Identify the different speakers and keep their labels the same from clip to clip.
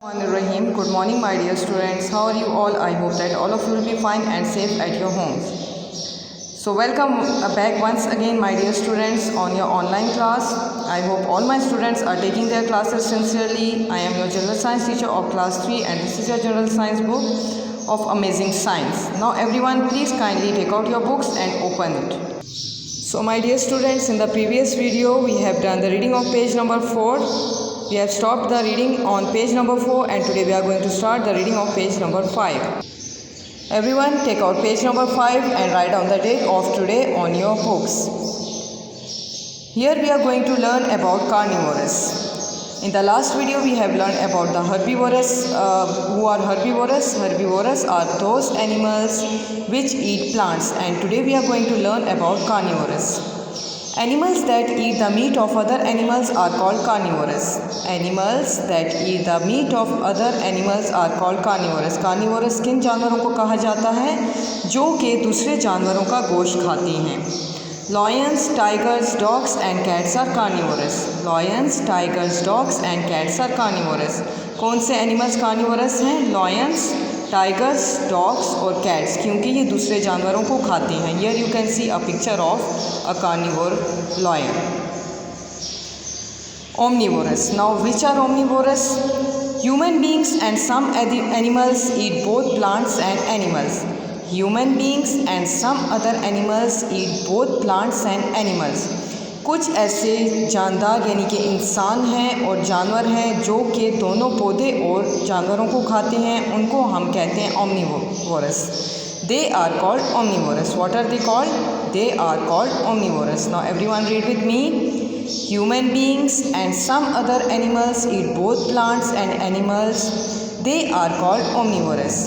Speaker 1: Rahim. Good morning, my dear students. How are you all? I hope that all of you will be fine and safe at your homes. So welcome back once again, my dear students, on your online class. I hope all my students are taking their classes sincerely. I am your general science teacher of class 3 and this is your general science book of Amazing Science. Now everyone, please kindly take out your books and open it. So my dear students, in the previous video we have done the reading of page number 4. We have stopped the reading on page number 4 and today we are going to start the reading of page number 5. Everyone, take out page number 5 and write down the date of today on your books. Here we are going to learn about carnivorous. In the last video we have learned about the herbivorous. Who are herbivorous? Herbivorous are those animals which eat plants, and today we are going to learn about carnivorous. Animals that eat the meat of other animals are called carnivorous. Animals that eat the meat of other animals are called carnivorous. Carnivorous किन जानवरों को कहा जाता है? जो कि दूसरे जानवरों का गोश्त खाती हैं. Lions, tigers, dogs and cats are carnivorous. Lions, tigers, dogs and cats are carnivorous. कौन से एनिमल्स कार्निवोरस हैं? Lions, टाइगर्स, डॉग्स और कैट्स, क्योंकि ये दूसरे जानवरों को खाती हैं. Here you can see a picture of a carnivore lion. Omnivorous. Now which are omnivorous? Human beings and some animals eat both plants and animals. Human beings and some other animals eat both plants and animals. कुछ ऐसे जानदार यानी कि इंसान हैं और जानवर हैं जो कि दोनों पौधे और जानवरों को खाते हैं, उनको हम कहते हैं omnivorous. They are called omnivorous. What are they called? They are called omnivorous. Now everyone read with me. Human beings and some other animals eat both plants and animals. They are called omnivorous.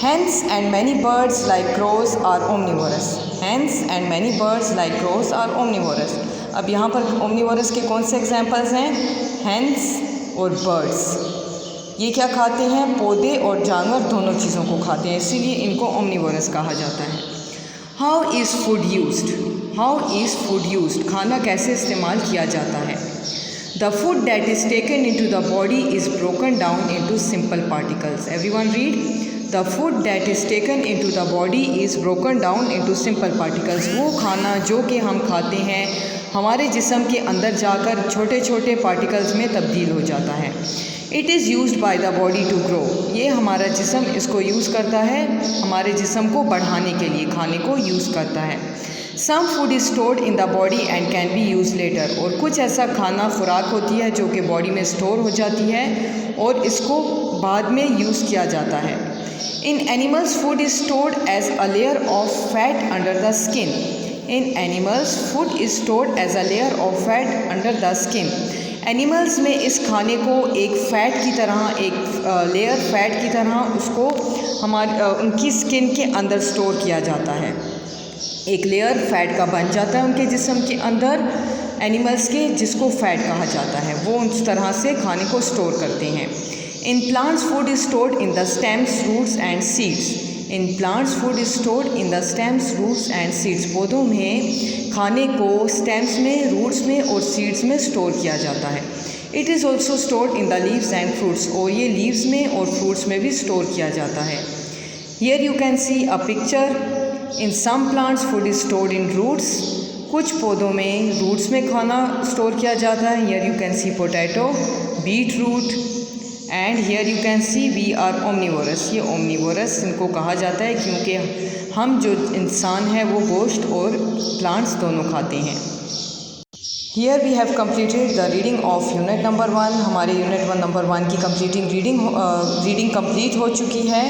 Speaker 1: Hens and many birds like crows are omnivorous. Hens and many birds like crows are omnivorous. अब यहाँ पर omnivorous के कौन से examples हैं? Hens और birds. ये क्या खाते हैं? पौधे और जानवर दोनों चीज़ों को खाते हैं, इसीलिए इनको omnivorous कहा जाता है. How is food used? How is food used? खाना कैसे इस्तेमाल किया जाता है? The food that is taken into the body is broken down into simple particles. Everyone read. The food that is taken into the body is broken down into simple particles. वो खाना जो कि हम खाते हैं हमारे जिस्म के अंदर जाकर छोटे छोटे पार्टिकल्स में तब्दील हो जाता है. It is used by the body to grow. ये हमारा जिस्म इसको यूज़ करता है हमारे जिस्म को बढ़ाने के लिए, खाने को यूज़ करता है. Some food is stored in the body and can be use later. और कुछ ऐसा खाना खुराक होती है जो कि बॉडी में स्टोर हो जाती है और इसको बाद में यूज़ किया जाता है. In animals, food is stored as a layer of fat under the skin. In animals, food is stored as a layer of fat under the skin. Animals में इस खाने को एक फैट की तरह, एक लेयर फैट की तरह उसको उनकी स्किन के अंदर स्टोर किया जाता है. एक लेयर फैट का बन जाता है उनके जिस्म के अंदर एनिमल्स के, जिसको फैट कहा जाता है. वो उस तरह से खाने को स्टोर करते हैं. In plants, food is stored in the stems, roots and seeds. In plants, food is stored in the stems, roots and seeds. पौधों में खाने को stems में, roots में और seeds में स्टोर किया जाता है. It is also stored in the leaves and fruits. और ये leaves में और fruits में भी स्टोर किया जाता है. Here you can see a picture. In some plants, food is stored in roots. कुछ पौधों में roots में खाना स्टोर किया जाता है. Here you can see potato, beetroot. And here you can see we are omnivorous. ये ओमनिवोरस इनको कहा जाता है क्योंकि हम जो इंसान हैं वो गोश्त और प्लांट्स दोनों खाते हैं. Here we have completed the reading of unit number 1. हमारे यूनिट 1 नंबर 1 की कंप्लीटिंग रीडिंग कंप्लीट हो चुकी है.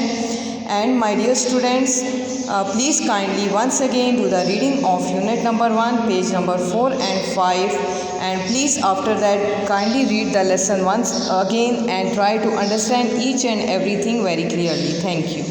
Speaker 1: And my dear students, please kindly once again do the reading of unit number 1, page number 4 and 5. And please after that kindly read the lesson once again and try to understand each and everything very clearly. Thank you.